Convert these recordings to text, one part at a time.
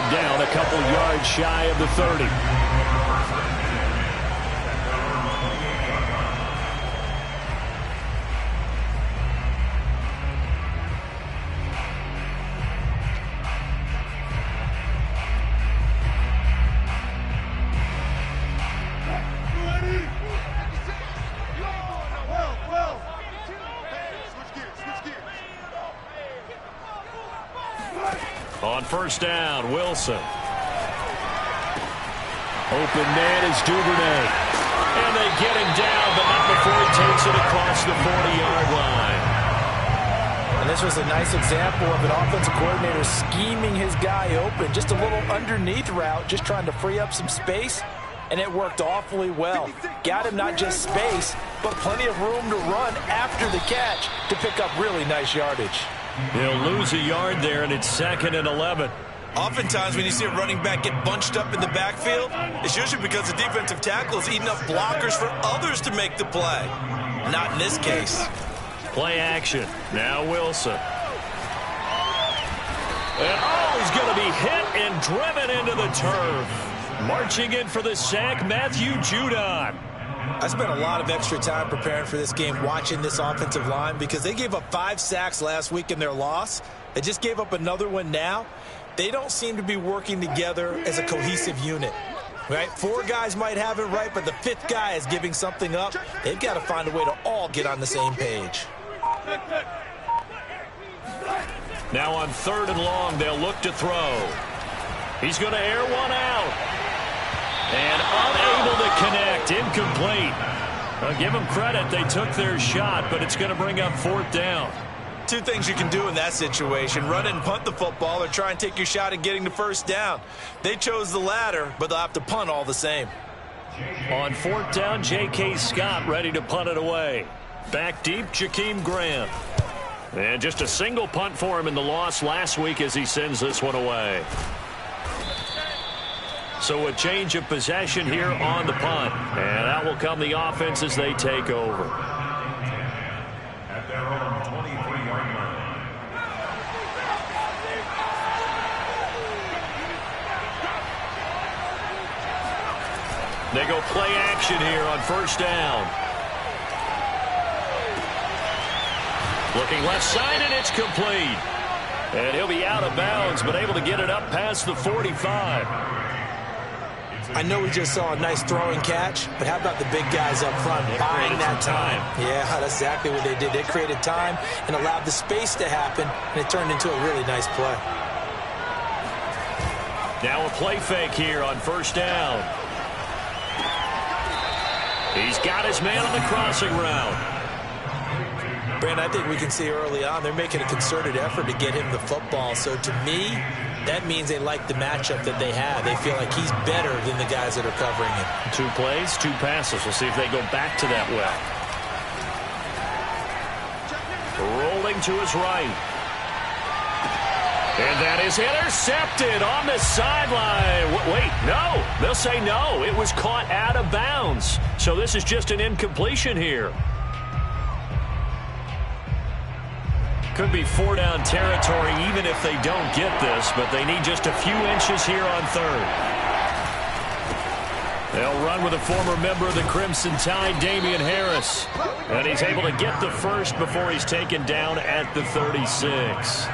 him down a couple yards shy of the 30. On first down, Wilson. Open man is Duvernay. And they get him down, but not before he takes it across the 40-yard line. And this was a nice example of an offensive coordinator scheming his guy open. Just a little underneath route, just trying to free up some space. And it worked awfully well. Got him not just space, but plenty of room to run after the catch to pick up really nice yardage. They'll lose a yard there, and it's 2nd and 11. Oftentimes when you see a running back get bunched up in the backfield, it's usually because the defensive tackle is eating up blockers for others to make the play. Not in this case. Play action. Now Wilson. And he's going to be hit and driven into the turf. Marching in for the sack, Matthew Judon. I spent a lot of extra time preparing for this game, watching this offensive line, because they gave up 5 sacks last week in their loss. They just gave up another one now. They don't seem to be working together as a cohesive unit. Right? 4 guys might have it right, but the 5th guy is giving something up. They've got to find a way to all get on the same page. Now on 3rd and long, they'll look to throw. He's going to air one out. And unable to connect. Incomplete. I'll give them credit. They took their shot, but it's going to bring up 4th down. 2 things you can do in that situation. Run and punt the football or try and take your shot at getting the first down. They chose the latter, but they'll have to punt all the same. On 4th down, J.K. Scott ready to punt it away. Back deep, Jakeem Grant. And just a single punt for him in the loss last week as he sends this one away. So a change of possession here on the punt. And out will come the offense as they take over. At their own 23-yard line. They go play action here on first down. Looking left side, and it's complete. And he'll be out of bounds, but able to get it up past the 45. I know we just saw a nice throwing catch, but how about the big guys up front buying that time? Yeah, that's exactly what they did. They created time and allowed the space to happen, and it turned into a really nice play. Now a play fake here on first down. He's got his man on the crossing route. Brandon, I think we can see early on they're making a concerted effort to get him the football. So to me, that means they like the matchup that they have. They feel like he's better than the guys that are covering him. 2 plays, 2 passes. We'll see if they go back to that well. Rolling to his right. And that is intercepted on the sideline. Wait, no. They'll say no. It was caught out of bounds. So this is just an incompletion here. Could be 4-down territory even if they don't get this, but they need just a few inches here on 3rd. They'll run with a former member of the Crimson Tide, Damian Harris. And he's able to get the first before he's taken down at the 36.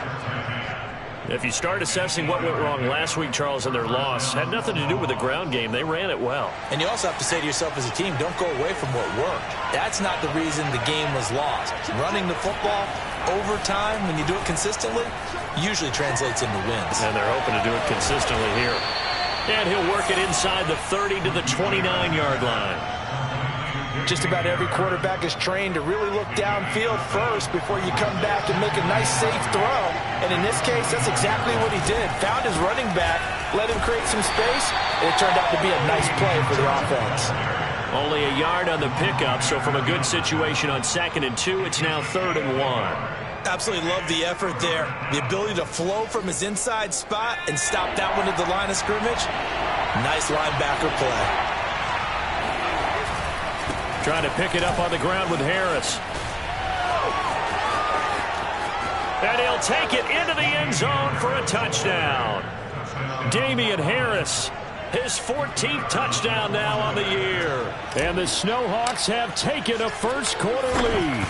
If you start assessing what went wrong last week, Charles, in their loss, had nothing to do with the ground game. They ran it well. And you also have to say to yourself as a team, don't go away from what worked. That's not the reason the game was lost. Running the football over time, when you do it consistently, usually translates into wins. And they're hoping to do it consistently here. And he'll work it inside the 30 to the 29-yard line. Just about every quarterback is trained to really look downfield first before you come back and make a nice, safe throw. And in this case, that's exactly what he did. Found his running back, let him create some space, and it turned out to be a nice play for the offense. Only a yard on the pickup, so from a good situation on 2nd and 2, it's now 3rd and 1. Absolutely love the effort there. The ability to flow from his inside spot and stop that one at the line of scrimmage. Nice linebacker play. Trying to pick it up on the ground with Harris. And he'll take it into the end zone for a touchdown. Damien Harris, his 14th touchdown now on the year. And the Snowhawks have taken a first-quarter lead.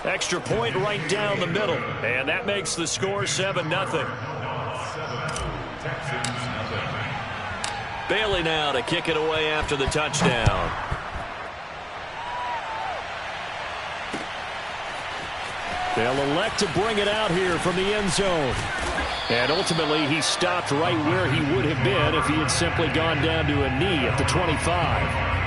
Extra point right down the middle. And that makes the score 7-0. Bailey now to kick it away after the touchdown. They'll elect to bring it out here from the end zone. And ultimately, he stopped right where he would have been if he had simply gone down to a knee at the 25.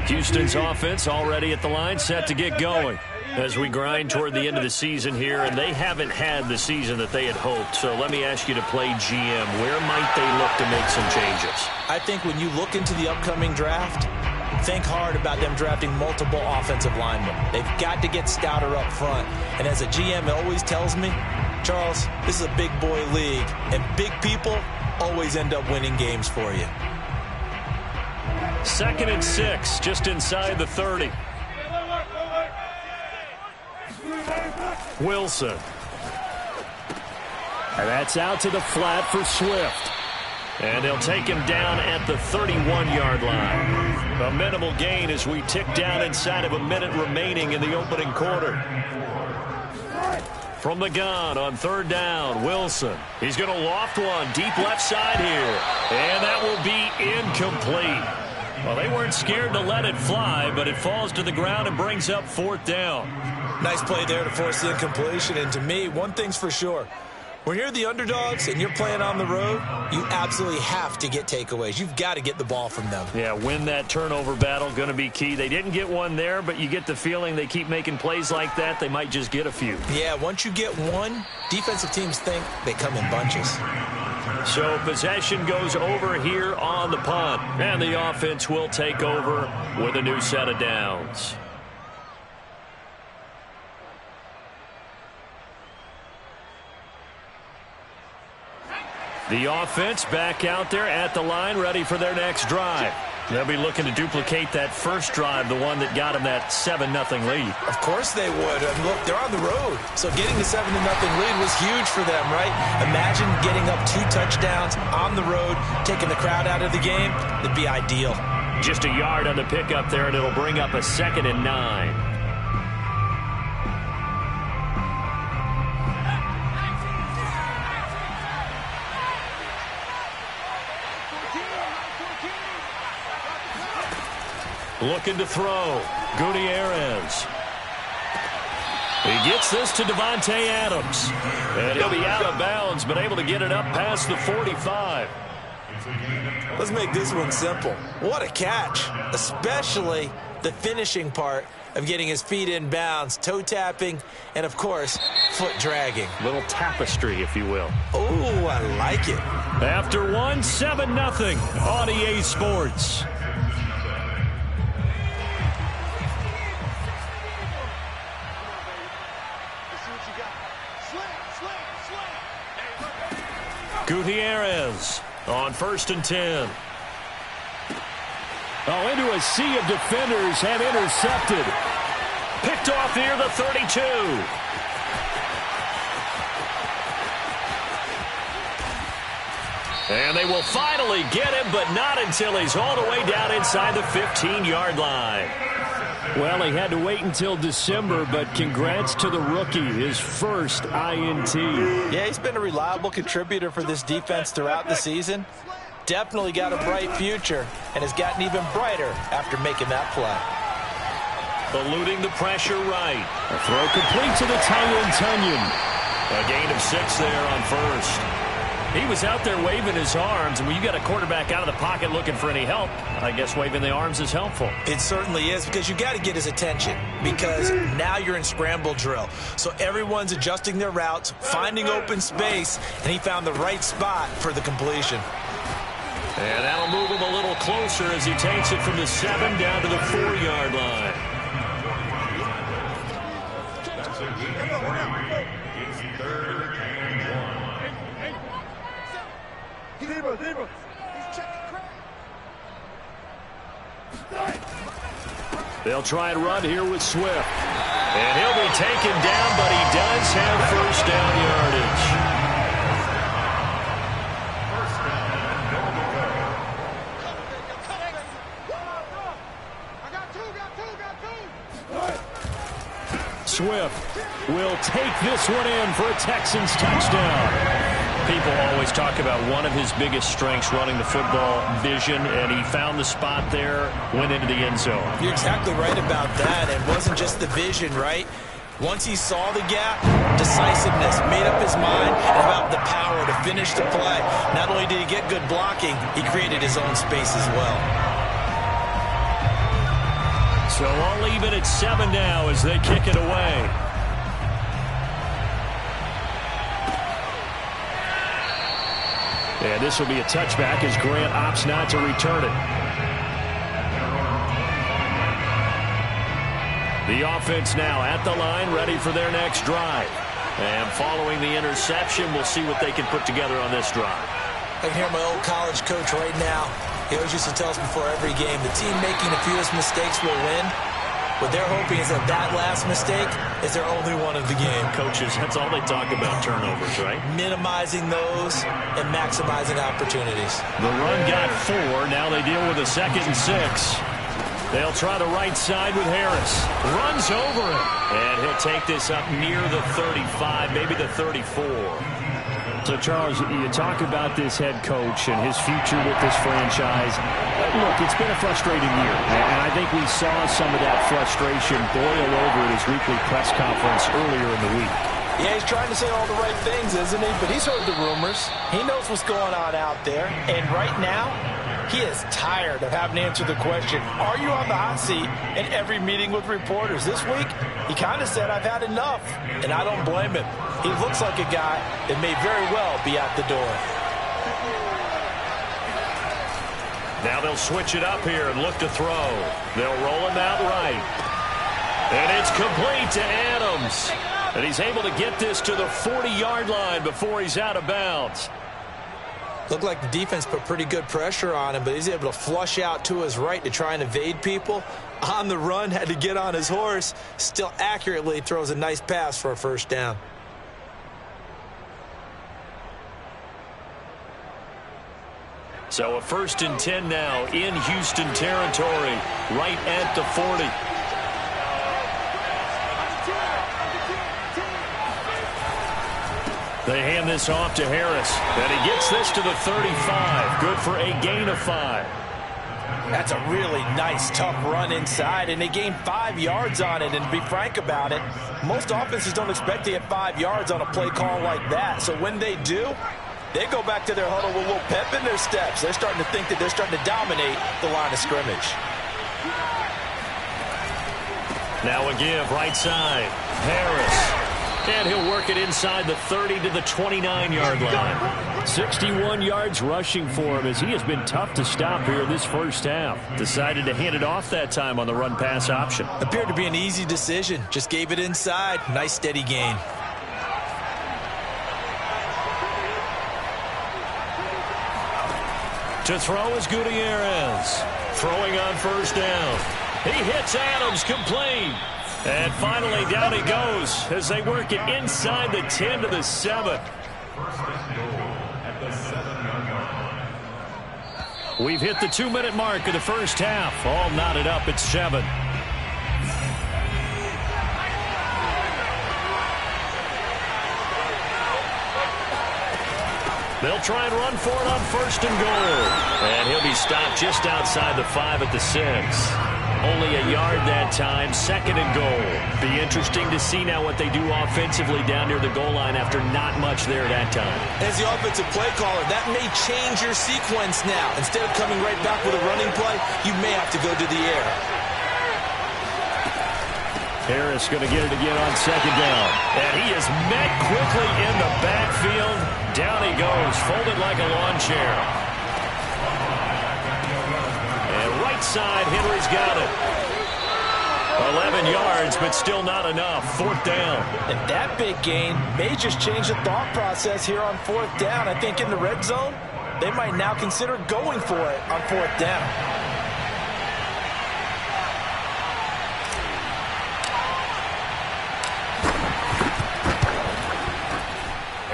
Houston's offense already at the line, set to get going as we grind toward the end of the season here, and they haven't had the season that they had hoped. So let me ask you to play GM. Where might they look to make some changes? I think when you look into the upcoming draft, think hard about them drafting multiple offensive linemen. They've got to get stouter up front. And as a GM, it always tells me, Charles, this is a big boy league, and big people always end up winning games for you. 2nd and 6, just inside the 30. Wilson. And that's out to the flat for Swift. And they'll take him down at the 31-yard line. A minimal gain as we tick down inside of a minute remaining in the opening quarter. From the gun on 3rd down, Wilson. He's going to loft one deep left side here. And that will be incomplete. Well, they weren't scared to let it fly, but it falls to the ground and brings up 4th down. Nice play there to force the incompletion. And to me, one thing's for sure. When you're the underdogs and you're playing on the road, you absolutely have to get takeaways. You've got to get the ball from them. Yeah, win that turnover battle, going to be key. They didn't get one there, but you get the feeling they keep making plays like that, they might just get a few. Yeah, once you get one, defensive teams think they come in bunches. So possession goes over here on the punt, and the offense will take over with a new set of downs. The offense back out there at the line, ready for their next drive. They'll be looking to duplicate that first drive, the one that got them that 7-0 lead. Of course they would. And look, they're on the road. So getting the 7-0 lead was huge for them, right? Imagine getting up 2 touchdowns on the road, taking the crowd out of the game. It'd be ideal. Just a yard on the pickup there, and it'll bring up a 2nd and 9. Looking to throw. Gutierrez. He gets this to Devontae Adams. And he'll be out of bounds, but able to get it up past the 45. Let's make this one simple. What a catch, especially the finishing part of getting his feet in bounds, toe tapping, and, of course, foot dragging. Little tapestry, if you will. Oh, I like it. After one, 7-0 on EA Sports. Gutierrez on 1st and 10. Oh, into a sea of defenders and intercepted. Picked off near the 32. And they will finally get him, but not until he's all the way down inside the 15-yard line. Well, he had to wait until December, but congrats to the rookie, his first INT. Yeah, he's been a reliable contributor for this defense throughout the season. Definitely got a bright future and has gotten even brighter after making that play. Eluding the pressure right. A throw complete to the tight end, Tunyon. A gain of 6 there on 1st. He was out there waving his arms, and when you got a quarterback out of the pocket looking for any help, I guess waving the arms is helpful. It certainly is, because you got to get his attention, because now you're in scramble drill. So everyone's adjusting their routes, finding open space, and he found the right spot for the completion. And that'll move him a little closer as he takes it from the 7 down to the 4-yard line. They'll try and run here with Swift. And taken down, but he does have first down yardage. Swift will take this one in for a Texans touchdown. People always talk about one of his biggest strengths running the football, vision, and he found the spot there, went into the end zone. You're exactly right about that. It wasn't just the vision, right? Once he saw the gap, decisiveness, made up his mind, and about the power to finish the play. Not only did he get good blocking, he created his own space as well. So I'll leave it at 7 now as they kick it away. And this will be a touchback as Grant opts not to return it. The offense now at the line, ready for their next drive. And following the interception, we'll see what they can put together on this drive. I can hear my old college coach right now. He always used to tell us before every game, the team making the fewest mistakes will win. What they're hoping is that last mistake is their only one of the game. Coaches, that's all they talk about, turnovers, right? Minimizing those and maximizing opportunities. The run got 4. Now they deal with a 2nd and 6. They'll try the right side with Harris. Runs over him. And he'll take this up near the 35, maybe the 34. So, Charles, you talk about this head coach and his future with this franchise. Look, it's been a frustrating year, and I think we saw some of that frustration boil over at his weekly press conference earlier in the week. Yeah, he's trying to say all the right things, isn't he? But he's heard the rumors. He knows what's going on out there. And right now, he is tired of having to answer the question, are you on the hot seat in every meeting with reporters? This week, he kind of said, I've had enough. And I don't blame him. He looks like a guy that may very well be out the door. Now they'll switch it up here and look to throw. They'll roll him out right. And it's complete to Adams. And he's able to get this to the 40-yard line before he's out of bounds. Looked like the defense put pretty good pressure on him, but he's able to flush out to his right to try and evade people. On the run, had to get on his horse. Still accurately throws a nice pass for a first down. So a 1st and 10 now in Houston territory, right at the 40. They hand this off to Harris, and he gets this to the 35. Good for a gain of 5. That's a really nice, tough run inside, and they gained 5 yards on it. And to be frank about it, most offenses don't expect to get 5 yards on a play call like that. So when they do, they go back to their huddle with a little pep in their steps. They're starting to think that they're starting to dominate the line of scrimmage. Now a give, right side. Harris. And he'll work it inside the 30 to the 29-yard line. 61 yards rushing for him as he has been tough to stop here in this first half. Decided to hand it off that time on the run-pass option. Appeared to be an easy decision. Just gave it inside. Nice, steady gain. To throw is Gutierrez. Throwing on first down. He hits Adams, complete. And finally, down he goes as they work it inside the 10 to the 7. We've hit the 2-minute mark of the first half. All knotted up at 7. They'll try and run for it on 1st and goal. And he'll be stopped just outside the 5 at the 6. Only a yard that time, 2nd and goal. Be interesting to see now what they do offensively down near the goal line after not much there that time. As the offensive play caller, that may change your sequence now. Instead of coming right back with a running play, you may have to go to the air. Harris going to get it again on 2nd down. And he is met quickly in the backfield. Down he goes, folded like a lawn chair. Side, Henry's got it. 11 yards, but still not enough. 4th down. And that big gain may just change the thought process here on 4th down. I think in the red zone, they might now consider going for it on 4th down.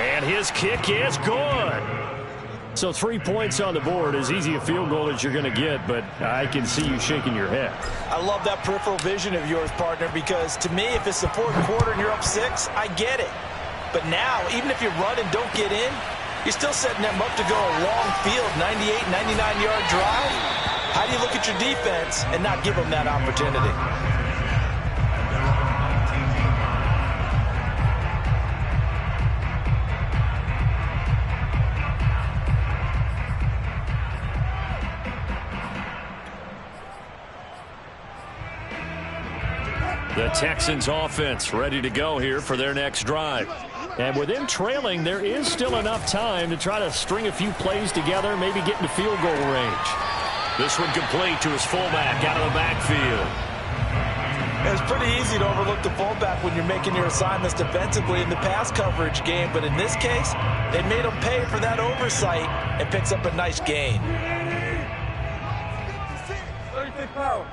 And his kick is good. So 3 points on the board, as easy a field goal as you're going to get, but I can see you shaking your head. I love that peripheral vision of yours, partner, because to me, if it's the fourth quarter and you're up 6, I get it. But now, even if you run and don't get in, you're still setting them up to go a long field, 98, 99-yard drive. How do you look at your defense and not give them that opportunity? The Texans offense ready to go here for their next drive. And with them trailing, there is still enough time to try to string a few plays together, maybe get into field goal range. This one complete to his fullback out of the backfield. It's pretty easy to overlook the fullback when you're making your assignments defensively in the pass coverage game. But in this case, they made him pay for that oversight and picks up a nice gain. 36 power.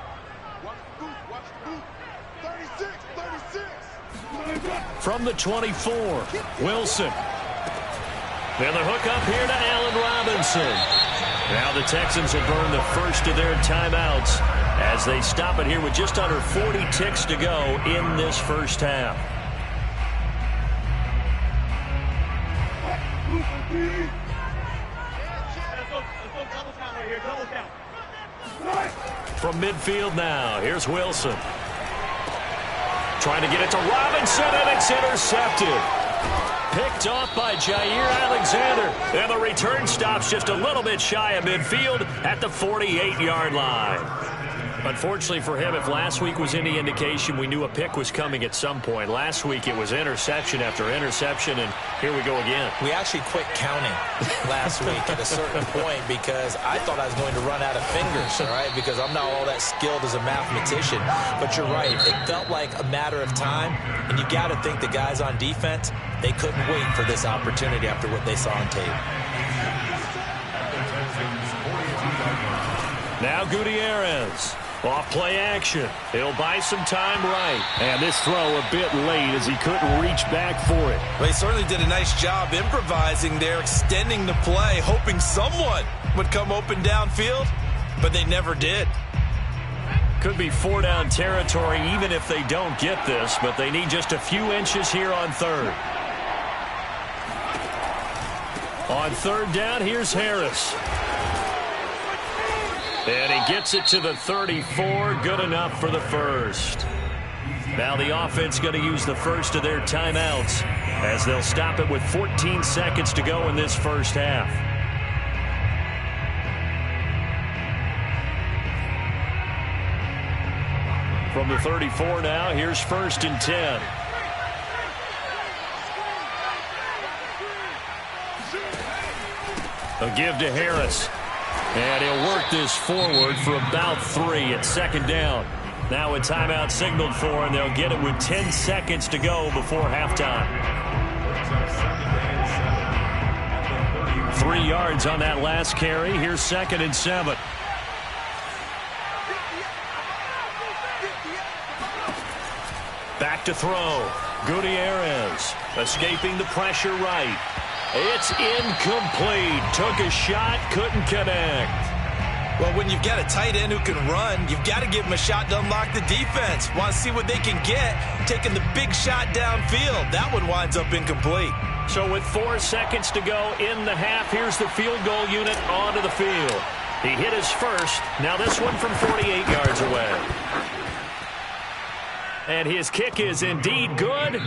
From the 24, Wilson. And the hook up here to Allen Robinson. Now the Texans will burn the first of their timeouts as they stop it here with just under 40 ticks to go in this first half. From midfield now, here's Wilson. Trying to get it to Robinson, and it's intercepted. Picked off by Jair Alexander. And the return stops just a little bit shy of midfield at the 48-yard line. Unfortunately for him, if last week was any indication, we knew a pick was coming at some point. Last week it was interception after interception, and here we go again. We actually quit counting last week at a certain point because I thought I was going to run out of fingers, all right, because I'm not all that skilled as a mathematician. But you're right. It felt like a matter of time, and you got to think the guys on defense, they couldn't wait for this opportunity after what they saw on tape. Now Gutierrez. Off play action. He'll buy some time right. And this throw a bit late as he couldn't reach back for it. Well, he certainly did a nice job improvising there, extending the play, hoping someone would come open downfield, but they never did. Could be 4-down territory even if they don't get this, but they need just a few inches here on third. On third down, here's Harris. And he gets it to the 34. Good enough for the first. Now the offense going to use the first of their timeouts as they'll stop it with 14 seconds to go in this first half. From the 34 now, here's 1st and 10. A give to Harris. And he'll work this forward for about 3 at 2nd down. Now a timeout signaled for, and they'll get it with 10 seconds to go before halftime. 3 yards on that last carry. Here's 2nd and 7. Back to throw. Gutierrez escaping the pressure right. It's incomplete. Took a shot, couldn't connect. Well, when you've got a tight end who can run, you've got to give him a shot to unlock the defense. Want to see what they can get, taking the big shot downfield. That one winds up incomplete. So with 4 seconds to go in the half, here's the field goal unit onto the field. He hit his first. Now this one from 48 yards away. And his kick is indeed good.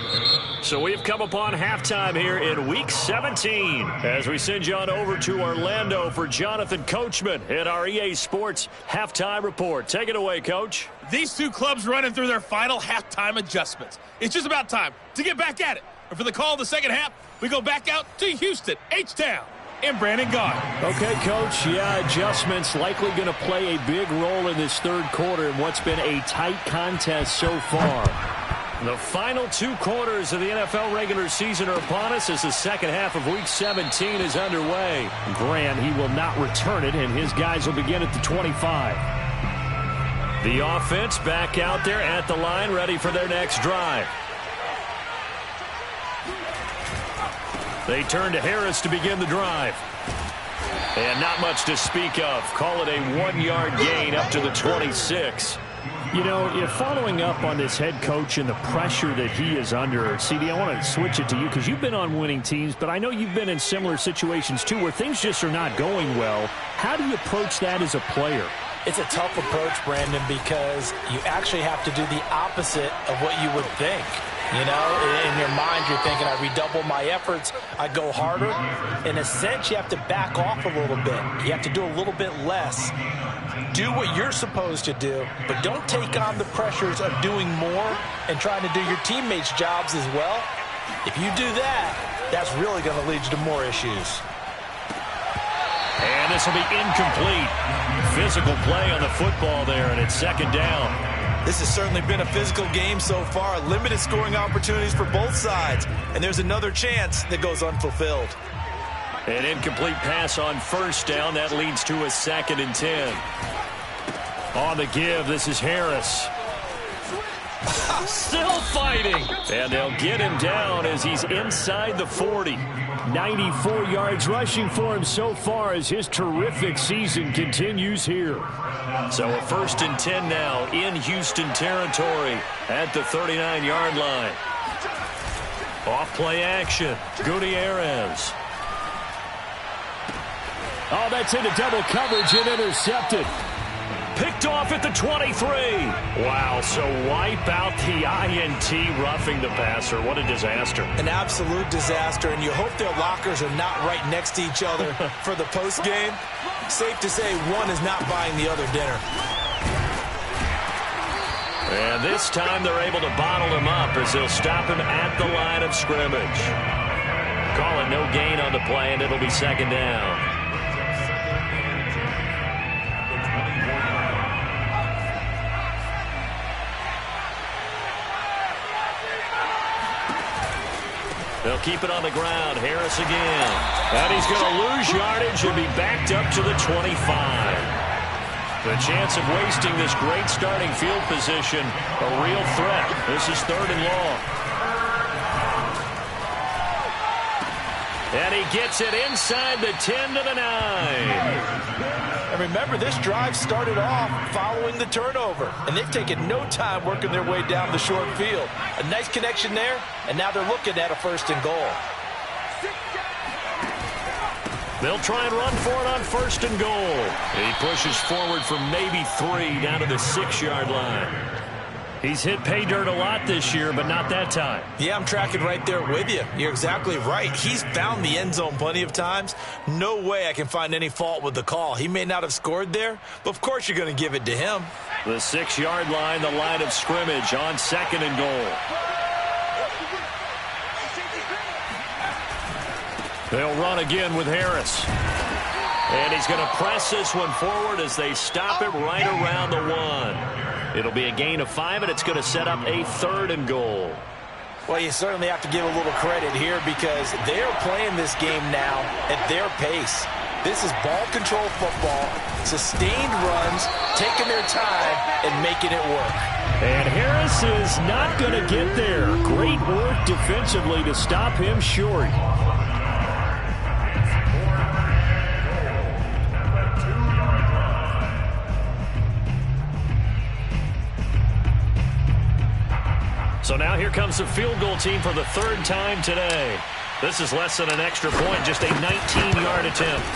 So we've come upon halftime here in Week 17 as we send you on over to Orlando for Jonathan Coachman at our EA Sports Halftime Report. Take it away, Coach. These two clubs running through their final halftime adjustments. It's just about time to get back at it. And for the call of the second half, we go back out to Houston, H-Town, and Brandon Gaudin. Okay, Coach. Yeah, adjustments likely going to play a big role in this third quarter in what's been a tight contest so far. The final 2 quarters of the NFL regular season are upon us as the second half of Week 17 is underway. Graham, he will not return it, and his guys will begin at the 25. The offense back out there at the line, ready for their next drive. They turn to Harris to begin the drive. And not much to speak of. Call it a 1-yard gain up to the 26. You know, if following up on this head coach and the pressure that he is under, CD, I want to switch it to you because you've been on winning teams, but I know you've been in similar situations too where things just are not going well. How do you approach that as a player? It's a tough approach, Brandon, because you actually have to do the opposite of what you would think. You know, in your mind, you're thinking, I redouble my efforts, I go harder. In a sense, you have to back off a little bit. You have to do a little bit less. Do what you're supposed to do, but don't take on the pressures of doing more and trying to do your teammates' jobs as well. If you do that, that's really going to lead you to more issues. And this will be incomplete. Physical play on the football there, and it's second down. This has certainly been a physical game so far. Limited scoring opportunities for both sides. And there's another chance that goes unfulfilled. An incomplete pass on first down. That leads to a 2nd and 10. On the give, this is Harris. Still fighting. And they'll get him down as he's inside the 40. 94 yards rushing for him so far as his terrific season continues here. So a 1st and 10 now in Houston territory at the 39-yard line. Off play action. Gutierrez. Oh, that's into double coverage and intercepted. Picked off at the 23. Wow, so wipe out the INT roughing the passer. What a disaster. An absolute disaster, and you hope their lockers are not right next to each other for the postgame. Safe to say one is not buying the other dinner. And this time they're able to bottle him up as they'll stop him at the line of scrimmage. Call it no gain on the play, and it'll be 2nd down. They'll keep it on the ground. Harris again. And he's going to lose yardage and be backed up to the 25. The chance of wasting this great starting field position, a real threat. This is 3rd and long. And he gets it inside the 10 to the 9. And remember, this drive started off following the turnover, and they've taken no time working their way down the short field. A nice connection there, and now they're looking at a 1st and goal. They'll try and run for it on 1st and goal. He pushes forward for maybe 3 down to the 6-yard line. He's hit pay dirt a lot this year, but not that time. Yeah, I'm tracking right there with you. You're exactly right. He's found the end zone plenty of times. No way I can find any fault with the call. He may not have scored there, but of course you're going to give it to him. The 6-yard line, the line of scrimmage on 2nd and goal. They'll run again with Harris. And he's going to press this one forward as they stop it right around the 1. It'll be a gain of 5, and it's going to set up a 3rd and goal. Well, you certainly have to give a little credit here because they're playing this game now at their pace. This is ball control football, sustained runs, taking their time, and making it work. And Harris is not going to get there. Great work defensively to stop him short. So now here comes the field goal team for the 3rd time today. This is less than an extra point, just a 19-yard attempt.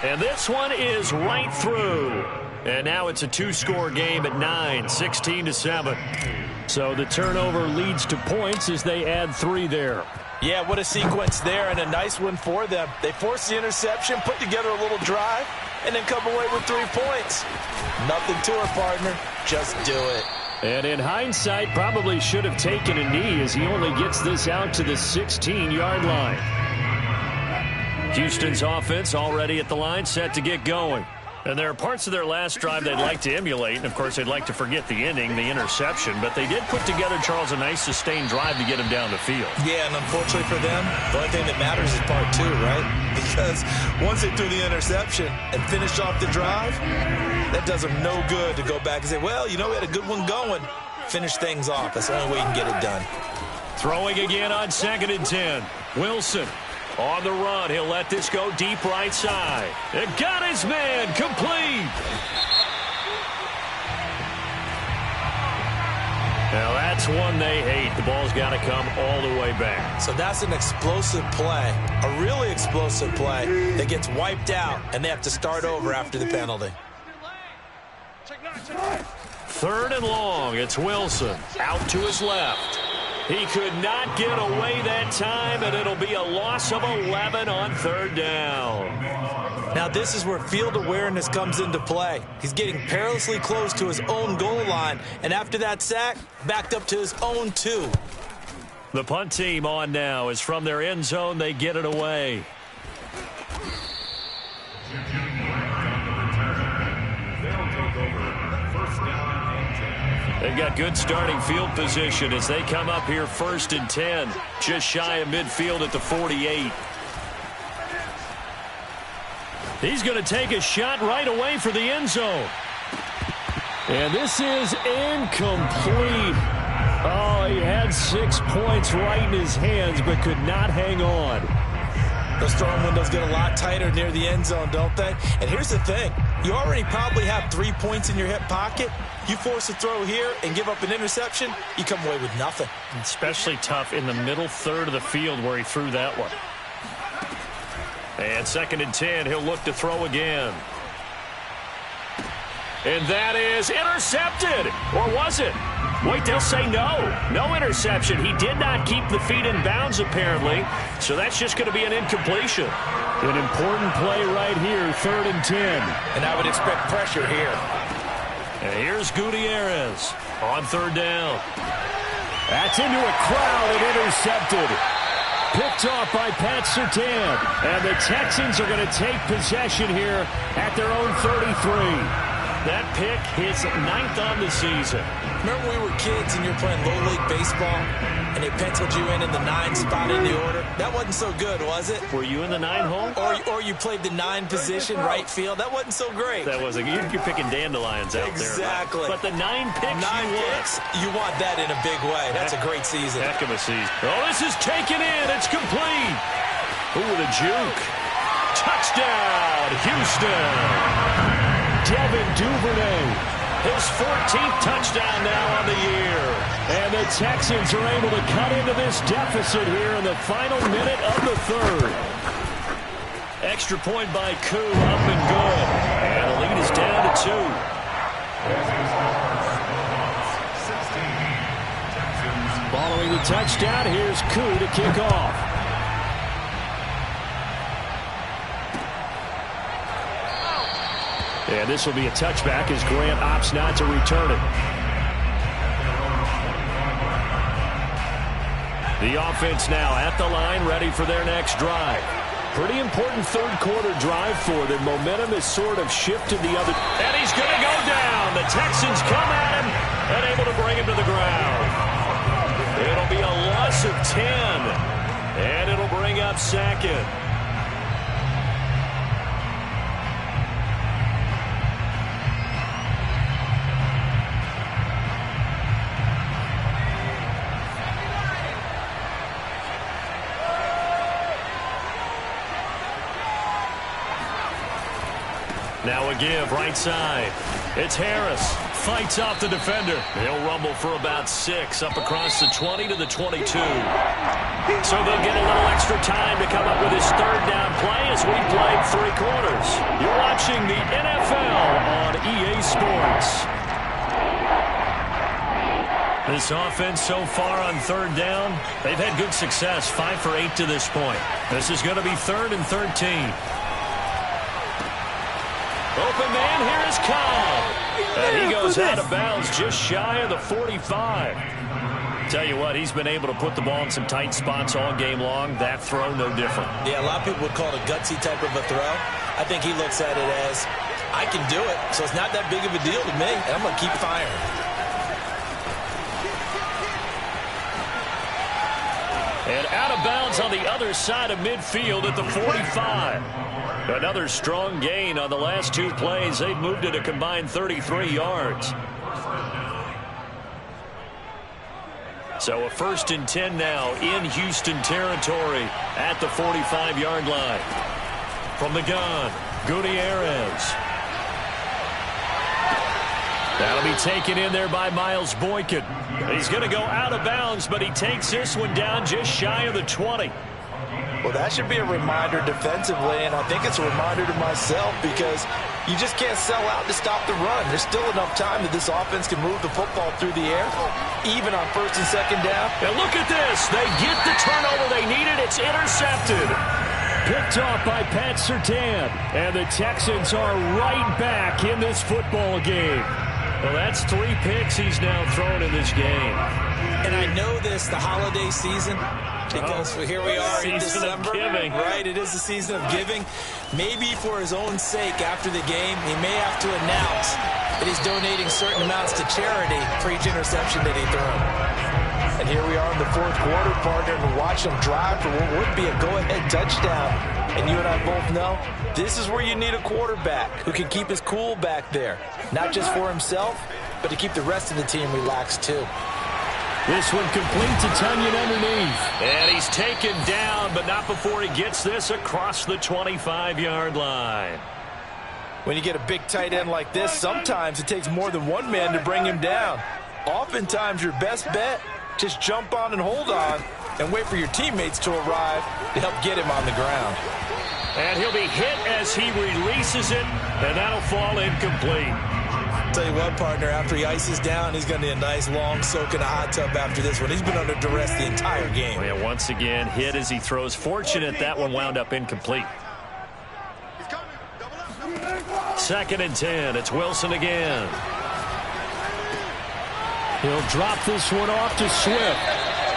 And this one is right through. And now it's a 2-score game at 9, 16-7. So the turnover leads to points as they add 3 there. Yeah, what a sequence there, and a nice one for them. They force the interception, put together a little drive, and then come away with 3 points. Nothing to it, partner. Just do it. And in hindsight, probably should have taken a knee as he only gets this out to the 16-yard line. Houston's offense already at the line, set to get going. And there are parts of their last drive they'd like to emulate, and of course they'd like to forget the ending, the interception, but they did put together, Charles, a nice sustained drive to get him down the field. Yeah, and unfortunately for them, the only thing that matters is part 2, right? Because once they threw the interception and finished off the drive, that does them no good to go back and say, well, you know, we had a good one going. Finish things off. That's the only way you can get it done. Throwing again on 2nd and 10. Wilson. On the run, he'll let this go deep right side. It got his man complete. Now that's one they hate. The ball's got to come all the way back. So that's an explosive play, a really explosive play that gets wiped out, and they have to start over after the penalty. 3rd and long. It's Wilson out to his left. He could not get away that time, and it'll be a loss of 11 on 3rd down. Now this is where field awareness comes into play. He's getting perilously close to his own goal line, and after that sack, backed up to his own 2. The punt team on now is from their end zone. They get it away. They've got good starting field position as they come up here 1st and 10, just shy of midfield at the 48. He's going to take a shot right away for the end zone. And this is incomplete. Oh, he had 6 points right in his hands, but could not hang on. Those throwing windows get a lot tighter near the end zone, don't they? And here's the thing. You already probably have 3 points in your hip pocket. You force a throw here and give up an interception, you come away with nothing. Especially tough in the middle 3rd of the field where he threw that one. And 2nd and 10, he'll look to throw again. And that is intercepted. Or was it? Wait, they'll say no. No interception. He did not keep the feet in bounds, apparently. So that's just going to be an incompletion. An important play right here, 3rd and 10. And I would expect pressure here. And here's Gutierrez on 3rd down. That's into a crowd and intercepted. Picked off by Pat Surtain. And the Texans are going to take possession here at their own 33. That pick, his 9th on the season. Remember we were kids and you were playing low league baseball and they penciled you in the 9 spot in the order? That wasn't so good, was it? Were you in the 9 hole? Or you played the 9 position, right field. That wasn't so great. That wasn't. You're picking dandelions out there. Exactly. But the 9 picks 9 picks, you want that in a big way. That's a great season. Heck of a season. Oh, this is taken in. It's complete. Ooh, with a juke. Touchdown, Houston. Devin Duvernay. His 14th touchdown now on the year. And the Texans are able to cut into this deficit here in the final minute of the 3rd. Extra point by Koo, up and good. And the lead is down to 2. Following the touchdown, here's Koo to kick off. And this will be a touchback as Grant opts not to return it. The offense now at the line, ready for their next drive. Pretty important 3rd quarter drive for them. Momentum has sort of shifted the other. And he's going to go down. The Texans come at him and able to bring him to the ground. It'll be a loss of 10. And it'll bring up 2nd. Now a give, right side. It's Harris. Fights off the defender. He'll rumble for about 6 up across the 20 to the 22. So they'll get a little extra time to come up with his 3rd down play as we played 3 quarters. You're watching the NFL on EA Sports. This offense so far on 3rd down, they've had good success, 5 for 8 to this point. This is going to be 3rd and 13. Open man, here is Cobb. And he goes out of bounds just shy of the 45. Tell you what, he's been able to put the ball in some tight spots all game long. That throw, no different. Yeah, a lot of people would call it a gutsy type of a throw. I think he looks at it as, I can do it, so it's not that big of a deal to me, and I'm going to keep firing. And out of bounds on the other side of midfield at the 45. Another strong gain on the last 2 plays. They've moved it a combined 33 yards. So a 1st and 10 now in Houston territory at the 45-yard line. From the gun, Gutierrez. That'll be taken in there by Miles Boykin. He's going to go out of bounds, but he takes this one down just shy of the 20. Well, that should be a reminder defensively, and I think it's a reminder to myself because you just can't sell out to stop the run. There's still enough time that this offense can move the football through the air, even on 1st and 2nd down. And look at this. They get the turnover they needed. It's intercepted. Picked off by Pat Surtain. And the Texans are right back in this football game. Well, that's 3 picks he's now thrown in this game. And I know this, the holiday season, because here we are in December. Giving. Right, it is the season of giving. Maybe for his own sake after the game, he may have to announce that he's donating certain amounts to charity for each interception that he throws. And here we are in the 4th quarter, partner, and watch him drive for what would be a go-ahead touchdown. And you and I both know this is where you need a quarterback who can keep his cool back there. Not just for himself, but to keep the rest of the team relaxed too. This one complete to Tonyan underneath. And he's taken down, but not before he gets this across the 25-yard line. When you get a big tight end like this, sometimes it takes more than one man to bring him down. Oftentimes your best bet, just jump on and hold on and wait for your teammates to arrive to help get him on the ground. And he'll be hit as he releases it, and that'll fall incomplete. Tell you what, partner, after he ices down, he's going to need a nice long soak in a hot tub after this one. He's been under duress the entire game. Yeah, once again, hit as he throws. Fortunate that one wound up incomplete. 2nd and 10. It's Wilson again. He'll drop this one off to Swift.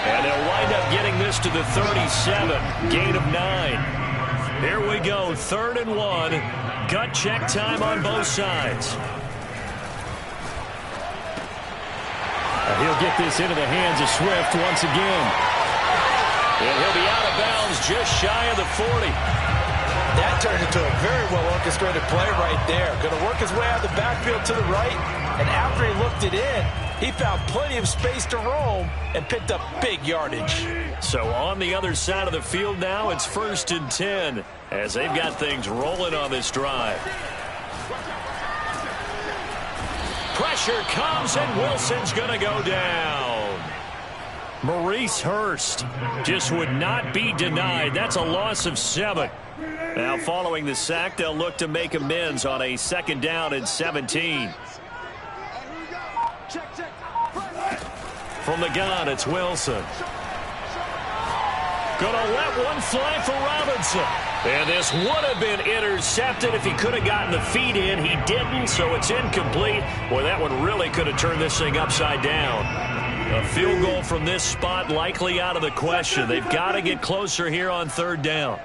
And they'll wind up getting this to the 37. Gain of 9. Here we go. 3rd and 1. Gut check time on both sides. He'll get this into the hands of Swift once again. And he'll be out of bounds just shy of the 40. That turned into a very well-orchestrated play right there. Going to work his way out of the backfield to the right, and after he looked it in, he found plenty of space to roam and picked up big yardage. So on the other side of the field now, it's 1st and 10 as they've got things rolling on this drive. Pressure comes, and Wilson's going to go down. Maurice Hurst just would not be denied. That's a loss of 7. Now, following the sack, they'll look to make amends on a 2nd down and 17. From the gun, it's Wilson. Gonna let one fly for Robinson. And this would have been intercepted if he could have gotten the feet in. He didn't, so it's incomplete. Boy, that one really could have turned this thing upside down. A field goal from this spot likely out of the question. They've got to get closer here on 3rd down.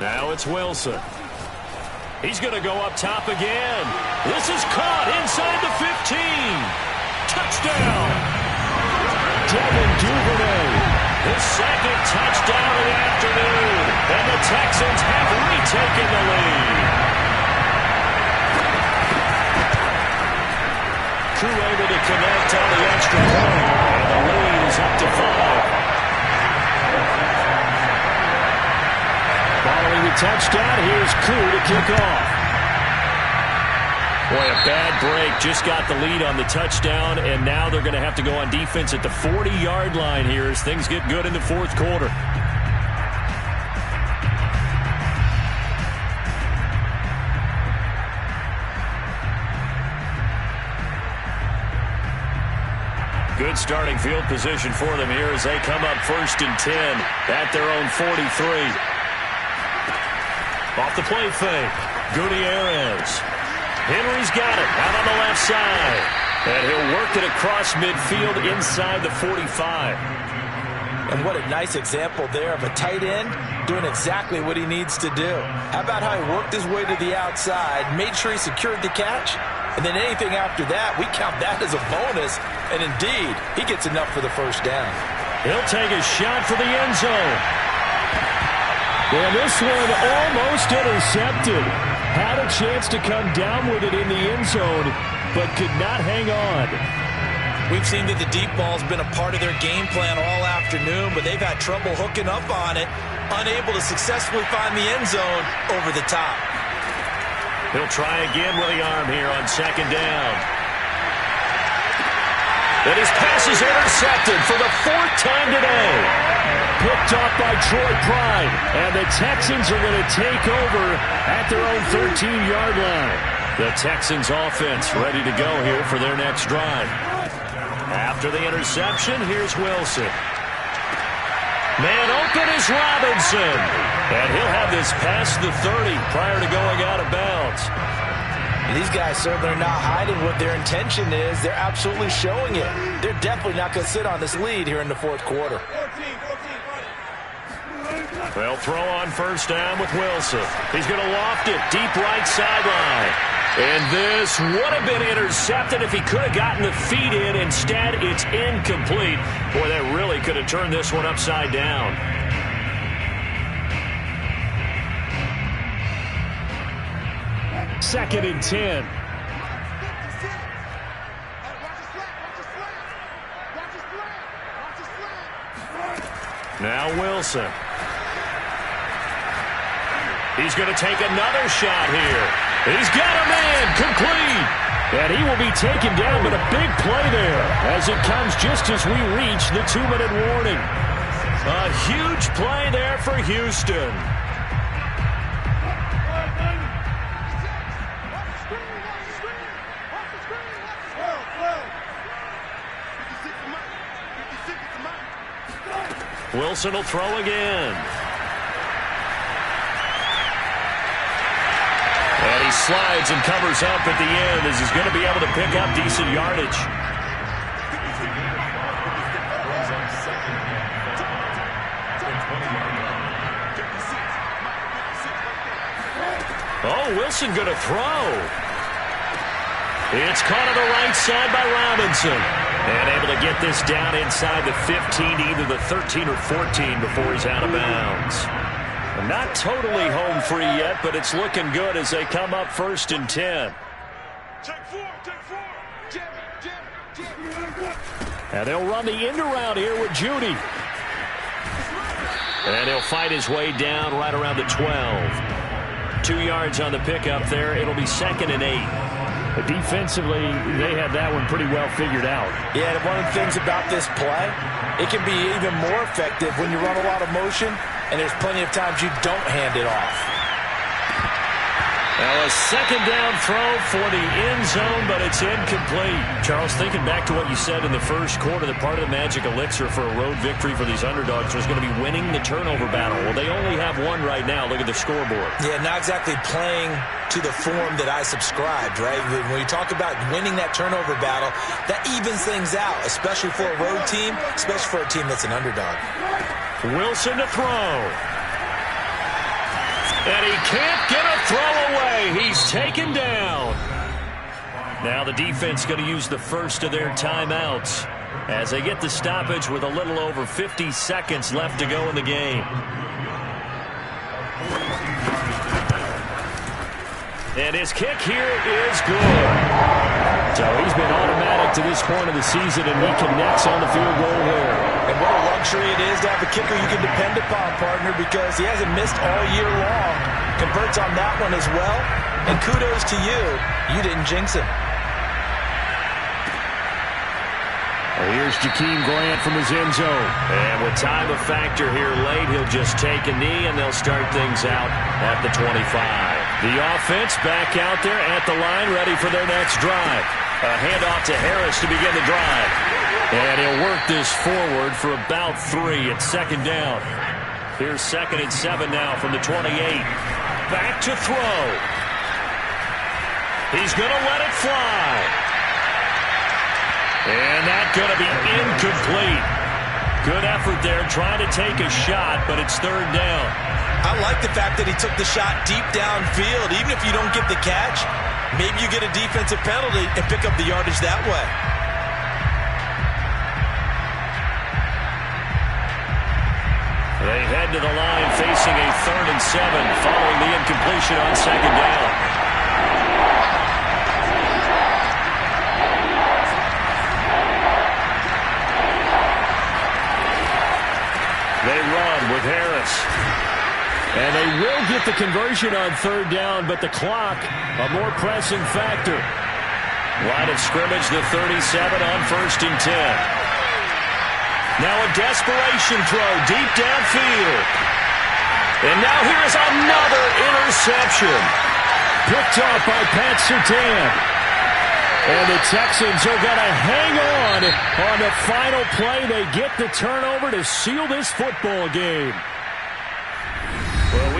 Now it's Wilson. He's going to go up top again. This is caught inside the 15. Touchdown. Devin Duvernay. His 2nd touchdown of the afternoon. And the Texans have retaken the lead. Crew able to connect on the extra point. And the lead is up to 5. Following the touchdown, here's Koo to kick off. Boy, a bad break. Just got the lead on the touchdown, and now they're going to have to go on defense at the 40-yard line here as things get good in the 4th quarter. Good starting field position for them here as they come up 1st and 10 at their own 43. Off the play fake, Gutierrez. Henry's got it out on the left side. And he'll work it across midfield inside the 45. And what a nice example there of a tight end doing exactly what he needs to do. How about how he worked his way to the outside, made sure he secured the catch, and then anything after that, we count that as a bonus. And indeed, he gets enough for the 1st down. He'll take a shot for the end zone. Well, this one almost intercepted. Had a chance to come down with it in the end zone, but could not hang on. We've seen that the deep ball's been a part of their game plan all afternoon, but they've had trouble hooking up on it, unable to successfully find the end zone over the top. He'll try again with the arm here on second down. And his pass is intercepted for the 4th time today. Picked off by Troy Pride, and the Texans are going to take over at their own 13-yard line. The Texans offense ready to go here for their next drive. After the interception, here's Wilson. Man open is Robinson. And he'll have this past the 30 prior to going out of bounds. These guys certainly are not hiding what their intention is. They're absolutely showing it. They're definitely not going to sit on this lead here in the 4th quarter. They'll throw on first down with Wilson. He's going to loft it deep right sideline. And this would have been intercepted if he could have gotten the feet in. Instead, it's incomplete. Boy, that really could have turned this one upside down. Second and 10. Now Wilson. He's going to take another shot here. He's got a man complete. And he will be taken down, but a big play there as it comes just as we reach the 2-minute warning. A huge play there for Houston. Wilson will throw again. And he slides and covers up at the end as he's going to be able to pick up decent yardage. Oh, Wilson going to throw. It's caught on the right side by Robinson. And able to get this down inside the 15 to either the 13 or 14 before he's out of bounds. Not totally home free yet, but it's looking good as they come up 1st and 10. And they'll run the end around here with Judy. And he'll fight his way down right around the 12. 2 yards on the pickup there. It'll be 2nd and 8. But defensively, they had that one pretty well figured out. Yeah, and one of the things about this play, it can be even more effective when you run a lot of motion, and there's plenty of times you don't hand it off. Now a second down throw for the end zone, but it's incomplete. Charles, thinking back to what you said in the first quarter, that part of the magic elixir for a road victory for these underdogs was going to be winning the turnover battle. Well, they only have one right now. Look at the scoreboard. Yeah, not exactly playing to the form that I subscribed, right? When you talk about winning that turnover battle, that evens things out, especially for a road team, especially for a team that's an underdog. Wilson to throw. And he can't get a throw away. He's taken down. Now the defense going to use the first of their timeouts as they get the stoppage with a little over 50 seconds left to go in the game. And his kick here is good. So he's been automatic to this point of the season, and he connects on the field goal there. And what a luxury it is to have a kicker you can depend upon, partner, because he hasn't missed all year long. Converts on that one as well. And kudos to you. You didn't jinx him. Well, here's Jakeem Grant from his end zone. And with time a factor here late, he'll just take a knee, and they'll start things out at the 25. The offense back out there at the line, ready for their next drive. A handoff to Harris to begin the drive. And he'll work this forward for about 3 at second down. Here's 2nd and 7 now from the 28. Back to throw. He's going to let it fly. And that's going to be incomplete. Good effort there, trying to take a shot, but it's 3rd down. I like the fact that he took the shot deep downfield. Even if you don't get the catch, maybe you get a defensive penalty and pick up the yardage that way. They head to the line facing a 3rd and 7 following the incompletion on second down. And they will get the conversion on third down, but the clock, a more pressing factor. Line of scrimmage, the 37 on 1st and 10. Now a desperation throw deep downfield. And now here is another interception. Picked off by Pat Surtain. And the Texans are going to hang on the final play. They get the turnover to seal this football game. Well, we